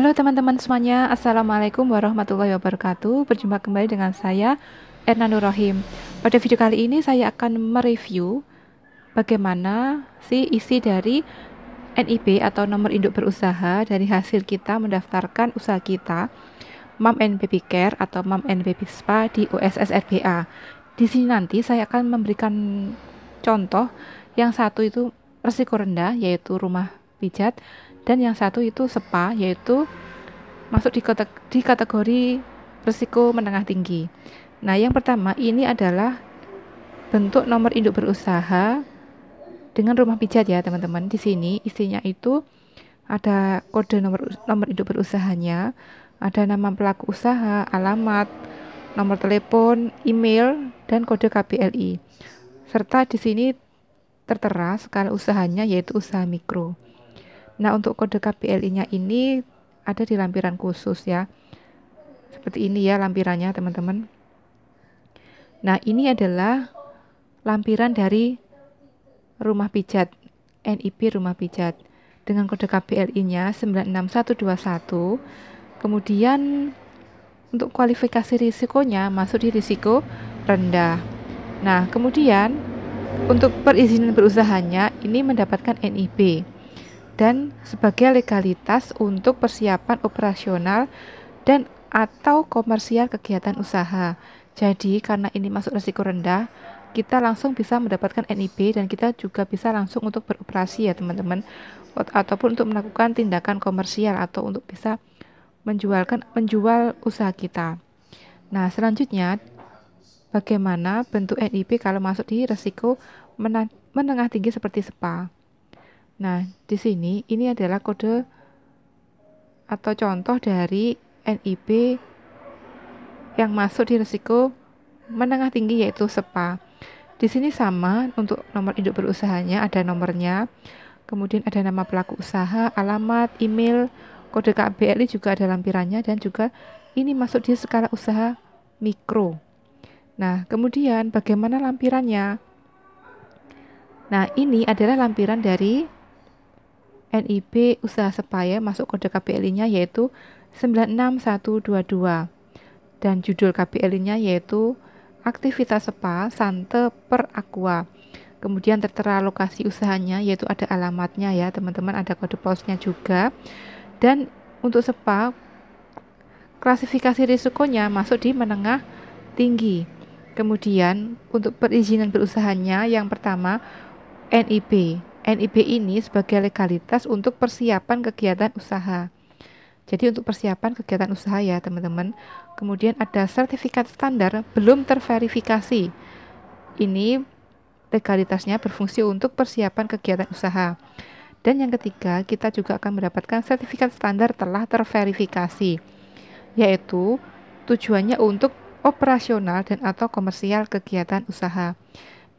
Halo teman-teman semuanya, Assalamualaikum warahmatullahi wabarakatuh. Berjumpa kembali dengan saya, Erna Nur Rohim. Pada video kali ini saya akan mereview bagaimana sih isi dari NIB atau nomor induk berusaha dari hasil kita mendaftarkan usaha kita, Mom and Baby Care atau Mom and Baby Spa di USS RBA. Di sini nanti saya akan memberikan contoh, yang satu itu resiko rendah yaitu rumah pijat, dan yang satu itu spa yaitu masuk di kategori risiko menengah tinggi. Nah, yang pertama ini adalah bentuk nomor induk berusaha dengan rumah pijat ya, teman-teman. Di sini isinya itu ada kode nomor induk berusahanya, ada nama pelaku usaha, alamat, nomor telepon, email, dan kode KPLI. Serta di sini tertera skala usahanya yaitu usaha mikro. Nah, untuk kode KPLI-nya ini ada di lampiran khusus ya. Seperti ini ya lampirannya, teman-teman. Nah, ini adalah lampiran dari rumah pijat, NIB rumah pijat dengan kode KPLI-nya 96121. Kemudian untuk kualifikasi risikonya masuk di risiko rendah. Nah, kemudian untuk perizinan berusahanya ini mendapatkan NIB dan sebagai legalitas untuk persiapan operasional dan atau komersial kegiatan usaha. Jadi karena ini masuk risiko rendah, kita langsung bisa mendapatkan NIB dan kita juga bisa langsung untuk beroperasi ya teman-teman, ataupun untuk melakukan tindakan komersial atau untuk bisa menjual usaha kita. Nah, selanjutnya bagaimana bentuk NIB kalau masuk di risiko menengah tinggi seperti spa. Nah, di sini ini adalah kode atau contoh dari NIB yang masuk di risiko menengah tinggi yaitu spa. Di sini sama untuk nomor induk berusahanya ada nomornya, kemudian ada nama pelaku usaha, alamat, email, kode KBLI juga ada lampirannya, dan juga ini masuk di skala usaha mikro. Nah, kemudian bagaimana lampirannya? Nah, ini adalah lampiran dari NIB usaha spa ya, masuk kode KPLI-nya yaitu 96122 dan judul KPLI-nya yaitu aktivitas spa Sante per Aqua. Kemudian tertera lokasi usahanya yaitu ada alamatnya ya teman-teman, ada kode posnya juga. Dan untuk spa klasifikasi risikonya masuk di menengah tinggi. Kemudian untuk perizinan berusahanya yang pertama NIB. NIB ini sebagai legalitas untuk persiapan kegiatan usaha. Jadi untuk persiapan kegiatan usaha ya teman-teman. Kemudian ada sertifikat standar belum terverifikasi. Ini legalitasnya berfungsi untuk persiapan kegiatan usaha. Dan yang ketiga, kita juga akan mendapatkan sertifikat standar telah terverifikasi, yaitu tujuannya untuk operasional dan atau komersial kegiatan usaha.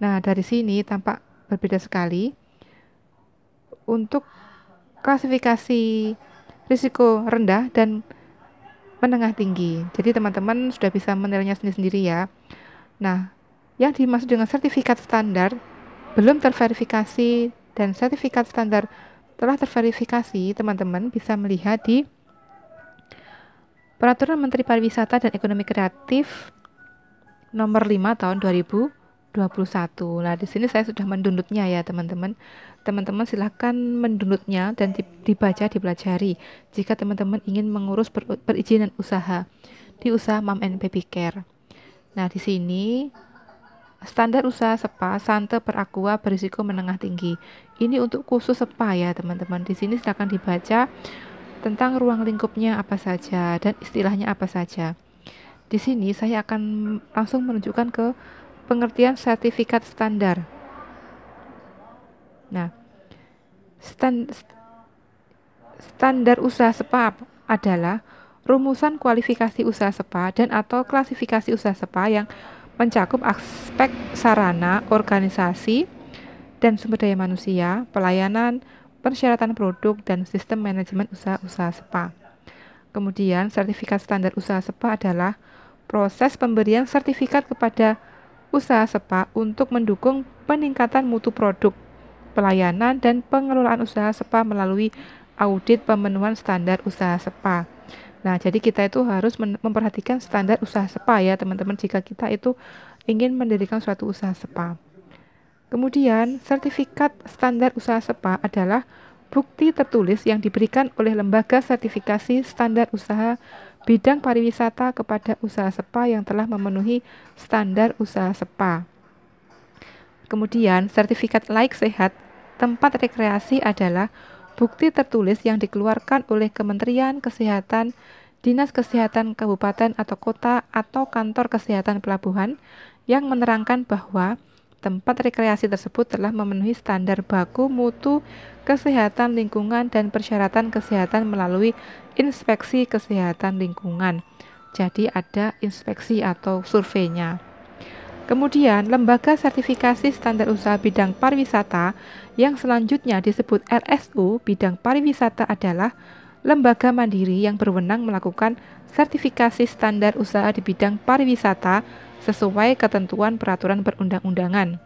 Nah, dari sini tampak berbeda sekali untuk klasifikasi risiko rendah dan menengah tinggi. Jadi teman-teman sudah bisa menilainya sendiri-sendiri ya. Nah, yang dimaksud dengan sertifikat standar belum terverifikasi dan sertifikat standar telah terverifikasi, teman-teman bisa melihat di Peraturan Menteri Pariwisata dan Ekonomi Kreatif nomor 5 tahun 2021. Nah, di sini saya sudah mendownloadnya ya, teman-teman. Teman-teman silahkan mendownloadnya dan dibaca, dipelajari jika teman-teman ingin mengurus perizinan usaha di usaha Mom and Baby Care. Nah, di sini standar usaha spa Sante per Aqua berisiko menengah tinggi. Ini untuk khusus spa ya, teman-teman. Di sini silahkan dibaca tentang ruang lingkupnya apa saja dan istilahnya apa saja. Di sini saya akan langsung menunjukkan ke pengertian sertifikat standar. Nah, standar usaha spa adalah rumusan kualifikasi usaha spa dan atau klasifikasi usaha spa yang mencakup aspek sarana, organisasi, dan sumber daya manusia, pelayanan, persyaratan produk, dan sistem manajemen usaha-usaha spa. Kemudian, sertifikat standar usaha spa adalah proses pemberian sertifikat kepada usaha spa untuk mendukung peningkatan mutu produk, pelayanan, dan pengelolaan usaha spa melalui audit pemenuhan standar usaha SEPA. Nah, jadi kita itu harus memperhatikan standar usaha SEPA ya teman-teman, jika kita itu ingin mendirikan suatu usaha SEPA. Kemudian, sertifikat standar usaha SEPA adalah bukti tertulis yang diberikan oleh lembaga sertifikasi standar usaha bidang pariwisata kepada usaha SEPA yang telah memenuhi standar usaha SEPA. Kemudian, sertifikat layak sehat tempat rekreasi adalah bukti tertulis yang dikeluarkan oleh Kementerian Kesehatan, Dinas Kesehatan Kabupaten atau Kota atau Kantor Kesehatan Pelabuhan yang menerangkan bahwa tempat rekreasi tersebut telah memenuhi standar baku mutu kesehatan lingkungan dan persyaratan kesehatan melalui inspeksi kesehatan lingkungan. Jadi ada inspeksi atau surveinya. Kemudian, lembaga sertifikasi standar usaha bidang pariwisata yang selanjutnya disebut LSU bidang pariwisata adalah lembaga mandiri yang berwenang melakukan sertifikasi standar usaha di bidang pariwisata sesuai ketentuan peraturan perundang-undangan.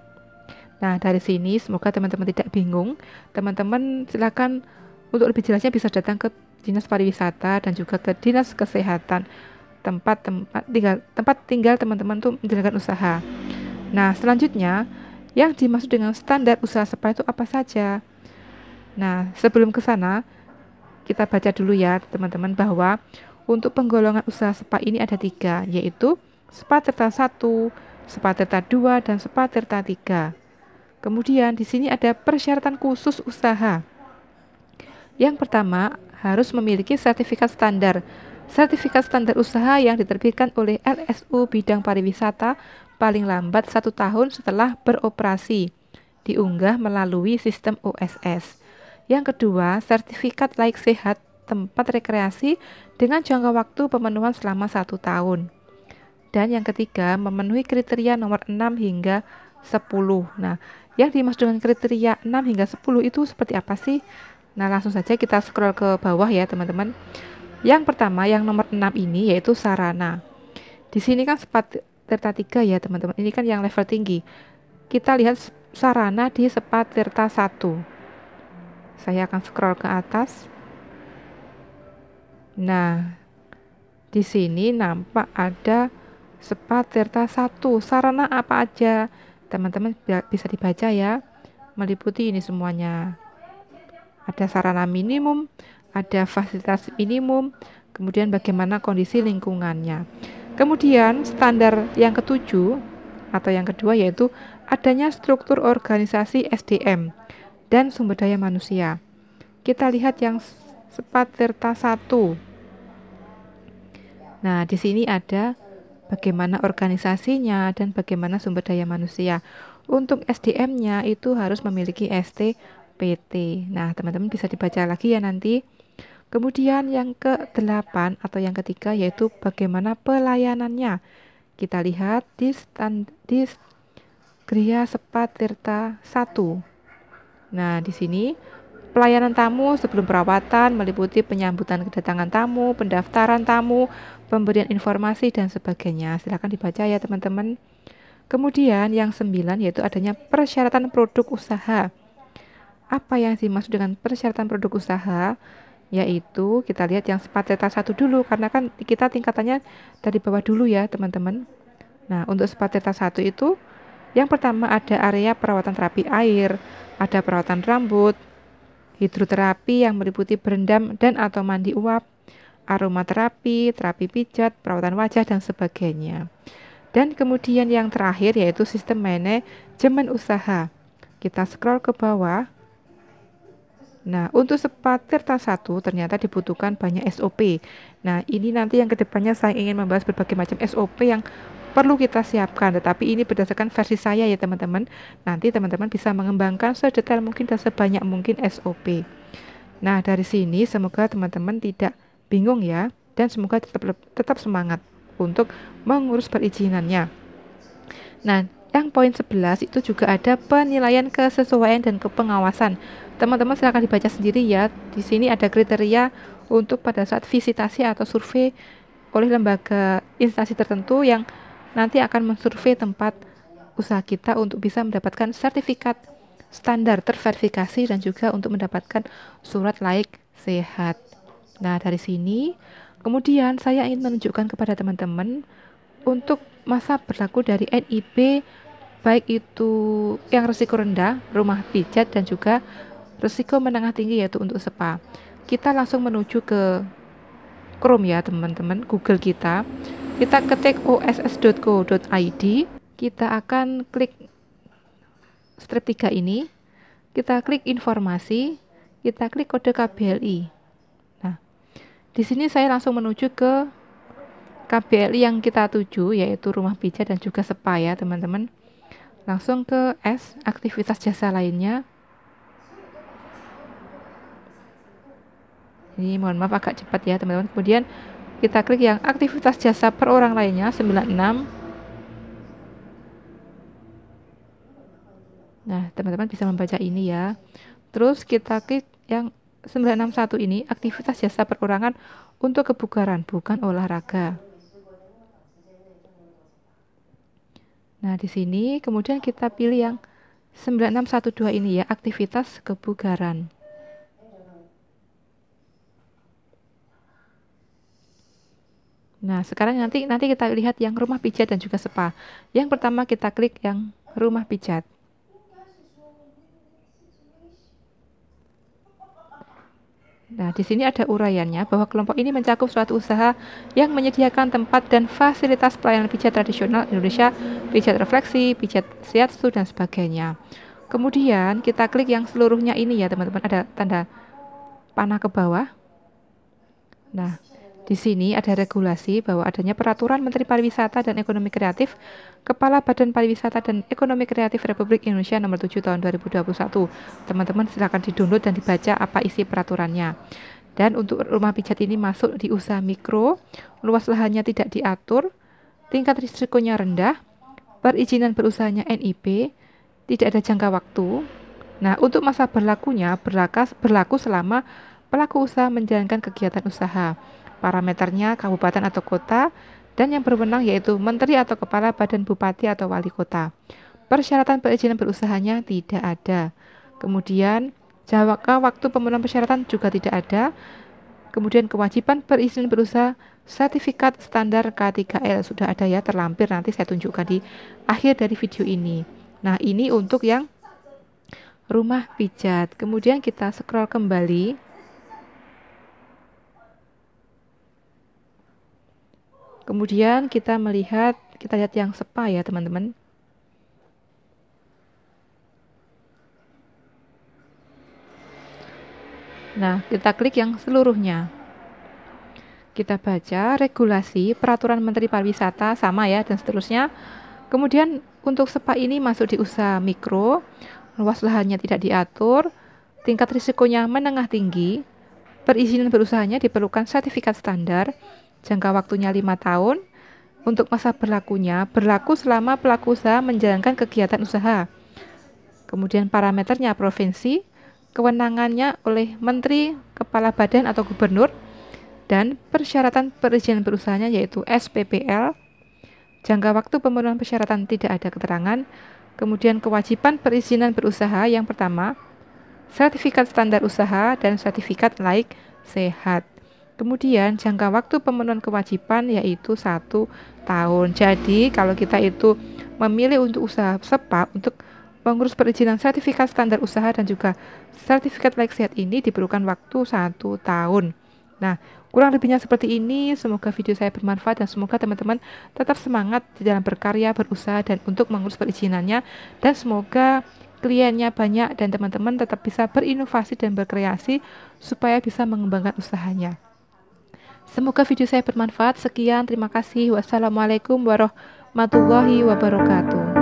Nah, dari sini semoga teman-teman tidak bingung. Teman-teman silakan untuk lebih jelasnya bisa datang ke Dinas Pariwisata dan juga ke Dinas Kesehatan tempat tinggal teman-teman tuh menjalankan usaha. Nah, selanjutnya yang dimaksud dengan standar usaha SEPA itu apa saja? Nah, sebelum ke sana kita baca dulu ya teman-teman bahwa untuk penggolongan usaha SEPA ini ada 3, yaitu SEPA Tirta 1, SEPA Tirta 2, dan SEPA Tirta 3. Kemudian di sini ada persyaratan khusus usaha. Yang pertama, harus memiliki sertifikat standar. Sertifikat standar usaha yang diterbitkan oleh LSU bidang pariwisata paling lambat 1 tahun setelah beroperasi, diunggah melalui sistem OSS. Yang kedua, sertifikat layak sehat tempat rekreasi dengan jangka waktu pemenuhan selama 1 tahun. Dan yang ketiga, memenuhi kriteria nomor 6 hingga 10. Nah, yang dimaksud dengan kriteria 6 hingga 10 itu seperti apa sih? Nah, langsung saja kita scroll ke bawah ya teman-teman. Yang pertama, yang nomor 6 ini yaitu sarana. Di sini kan SEPA Tirta 3 ya teman-teman. Ini kan yang level tinggi. Kita lihat sarana di SEPA Tirta 1. Saya akan scroll ke atas. Nah, di sini nampak ada SEPA Tirta 1. Sarana apa aja? Teman-teman bisa dibaca ya. Meliputi ini semuanya. Ada sarana minimum, ada fasilitas minimum, kemudian bagaimana kondisi lingkungannya. Kemudian standar yang ketujuh atau yang kedua yaitu adanya struktur organisasi SDM dan sumber daya manusia. Kita lihat yang SEPA Tirta 1. Nah, di sini ada bagaimana organisasinya dan bagaimana sumber daya manusia. Untuk SDM-nya itu harus memiliki STPT. Nah, teman-teman bisa dibaca lagi ya nanti. Kemudian yang ke-8 atau yang ketiga yaitu bagaimana pelayanannya. Kita lihat di Gria SEPA Tirta 1. Nah, di sini pelayanan tamu sebelum perawatan meliputi penyambutan kedatangan tamu, pendaftaran tamu, pemberian informasi dan sebagainya. Silakan dibaca ya teman-teman. Kemudian yang 9 yaitu adanya persyaratan produk usaha. Apa yang dimaksud dengan persyaratan produk usaha? Yaitu kita lihat yang SEPA Tirta 1 dulu, karena kan kita tingkatannya dari bawah dulu ya teman-teman. Nah, untuk SEPA Tirta 1 itu yang pertama ada area perawatan terapi air, ada perawatan rambut, hidroterapi yang meliputi berendam dan atau mandi uap, aromaterapi, terapi pijat, perawatan wajah dan sebagainya. Dan kemudian yang terakhir yaitu sistem manajemen usaha. Kita scroll ke bawah. Nah, untuk SEPA Tirta 1 ternyata dibutuhkan banyak SOP. Nah, ini nanti yang kedepannya saya ingin membahas berbagai macam SOP yang perlu kita siapkan. Tetapi ini berdasarkan versi saya ya teman-teman. Nanti teman-teman bisa mengembangkan sedetail mungkin dan sebanyak mungkin SOP. Nah, dari sini semoga teman-teman tidak bingung ya. Dan semoga tetap semangat untuk mengurus perizinannya. Nah, yang poin 11 itu juga ada penilaian kesesuaian dan kepengawasan. Teman-teman silakan dibaca sendiri ya. Di sini ada kriteria untuk pada saat visitasi atau survei oleh lembaga instansi tertentu yang nanti akan mensurvei tempat usaha kita untuk bisa mendapatkan sertifikat standar terverifikasi dan juga untuk mendapatkan surat laik sehat. Nah, dari sini kemudian saya ingin menunjukkan kepada teman-teman untuk masa berlaku dari NIP, baik itu yang risiko rendah, rumah pijat, dan juga risiko menengah tinggi yaitu untuk spa. Kita langsung menuju ke Chrome ya teman-teman, Google kita ketik oss.co.id, kita akan klik strip 3 ini, kita klik informasi, kita klik kode KBLI. Nah, di sini saya langsung menuju ke KBLI yang kita tuju, yaitu rumah pijat dan juga spa ya teman-teman. Langsung ke S, aktivitas jasa lainnya. Ini mohon maaf agak cepat ya teman-teman. Kemudian kita klik yang aktivitas jasa per orang lainnya 96. Nah, teman-teman bisa membaca ini ya. Terus kita klik yang 961 ini, aktivitas jasa perorangan untuk kebugaran, bukan olahraga. Nah, di sini kemudian kita pilih yang 9612 ini ya, aktivitas kebugaran. Nah, sekarang nanti kita lihat yang rumah pijat dan juga spa. Yang pertama kita klik yang rumah pijat. Nah, di sini ada uraiannya bahwa kelompok ini mencakup suatu usaha yang menyediakan tempat dan fasilitas pelayanan pijat tradisional Indonesia, pijat refleksi, pijat shiatsu, dan sebagainya. Kemudian kita klik yang seluruhnya ini ya teman-teman, ada tanda panah ke bawah. Nah, di sini ada regulasi bahwa adanya peraturan Menteri Pariwisata dan Ekonomi Kreatif, Kepala Badan Pariwisata dan Ekonomi Kreatif Republik Indonesia nomor 7 tahun 2021. Teman-teman silakan di-download dan dibaca apa isi peraturannya. Dan untuk rumah pijat ini masuk di usaha mikro, luas lahannya tidak diatur, tingkat risikonya rendah, perizinan berusahanya NIP, tidak ada jangka waktu. Nah, untuk masa berlakunya berlaku selama pelaku usaha menjalankan kegiatan usaha. Parameternya kabupaten atau kota, dan yang berwenang yaitu menteri atau kepala badan bupati atau wali kota. Persyaratan perizinan berusahanya tidak ada. Kemudian jangka waktu pemenuhan persyaratan juga tidak ada. Kemudian kewajiban perizinan berusaha, sertifikat standar K3L sudah ada ya, terlampir, nanti saya tunjukkan di akhir dari video ini. Nah, ini untuk yang rumah pijat. Kemudian kita scroll kembali. Kemudian kita lihat yang spa ya teman-teman. Nah, kita klik yang seluruhnya. Kita baca regulasi, peraturan Menteri Pariwisata sama ya dan seterusnya. Kemudian untuk spa ini masuk di usaha mikro, luas lahannya tidak diatur, tingkat risikonya menengah tinggi, perizinan berusahanya diperlukan sertifikat standar, jangka waktunya 5 tahun, untuk masa berlakunya berlaku selama pelaku usaha menjalankan kegiatan usaha. Kemudian parameternya provinsi, kewenangannya oleh menteri, kepala badan atau gubernur, dan persyaratan perizinan berusahanya yaitu SPPL. Jangka waktu pemenuhan persyaratan tidak ada keterangan. Kemudian kewajiban perizinan berusaha yang pertama, sertifikat standar usaha dan sertifikat laik sehat. Kemudian jangka waktu pemenuhan kewajiban yaitu 1 tahun. Jadi kalau kita itu memilih untuk usaha spa, untuk mengurus perizinan sertifikat standar usaha dan juga sertifikat laik sehat ini diperlukan waktu 1 tahun. Nah, kurang lebihnya seperti ini. Semoga video saya bermanfaat dan semoga teman-teman tetap semangat di dalam berkarya, berusaha, dan untuk mengurus perizinannya. Dan semoga kliennya banyak dan teman-teman tetap bisa berinovasi dan berkreasi supaya bisa mengembangkan usahanya. Semoga video saya bermanfaat. Sekian, terima kasih. Wassalamualaikum warahmatullahi wabarakatuh.